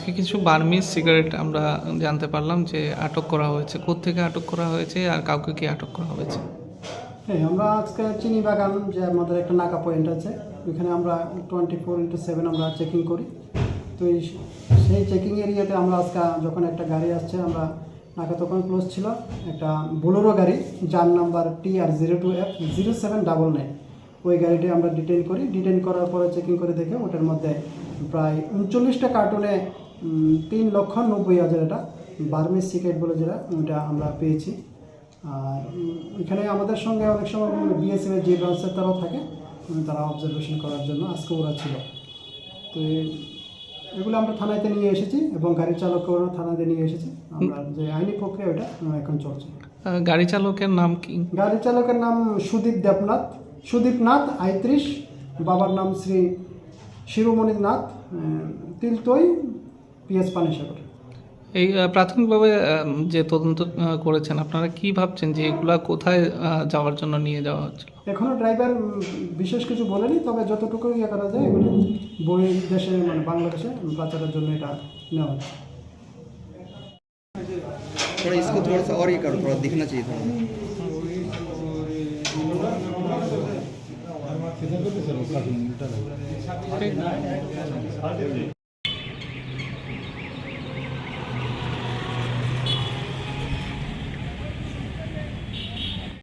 আজকে কিছু Burmese cigarette আমরা জানতে পারলাম যে আটক করা হয়েছে। কোত্থেকে আটক করা হয়েছে আর কাউকে কি আটক করা হয়েছে? হ্যাঁ, আমরা আজকে চিনি বাগান যে আমাদের একটা নাকা পয়েন্ট আছে, ওইখানে আমরা 24/7 আমরা চেকিং করি। তো সেই চেকিং এরিয়াতে আমরা আজকে যখন একটা গাড়ি আসছে, আমরা নাকা তখন ক্লোজ ছিল, একটা বোলেরো গাড়ি যার নাম্বার TR02F0799, ওই গাড়িটি আমরা ডিটেইন করার পরে চেকিং করে দেখে ওটার মধ্যে প্রায় 39টা কার্টুনে 3,90,000 এটা বার্মিজ সিগারেট বলে যেটা, ওইটা আমরা পেয়েছি। আর এখানে আমাদের সঙ্গে অনেক সময় বিএসএফ যে ব্রাঞ্চের তারাও থাকে, তারা অবজারভেশন করার জন্য আজকে ওরা ছিল। তো এগুলো আমরা থানাতে নিয়ে এসেছি এবং গাড়ি চালককেও থানাতে নিয়ে এসেছি। আমরা যে আইনি প্রক্রিয়া ওইটা এখন চলছে। গাড়ি চালকের নাম কি? গাড়ি চালকের নাম সুদীপ নাথ ৩৫, বাবার নাম শ্রী শিরোমণি নাথ, তিলতই, PS পানিসাগর। এই প্রাথমিকভাবে যে তদন্ত করেছেন, আপনারা কি ভাবছেন যে এগুলা কোথায় যাওয়ার জন্য নিয়ে যাওয়া হচ্ছে? এখনও ড্রাইভার বিশেষ কিছু বলেনি, তবে যতটুকু ইয়ে করা যায় এগুলি দেশে মানে বাংলাদেশে পাচারের জন্য এটা নেওয়া হচ্ছে। थोड़ा इसको थोड़ा सा और ये करो, थोड़ा दिखना चाहिए था।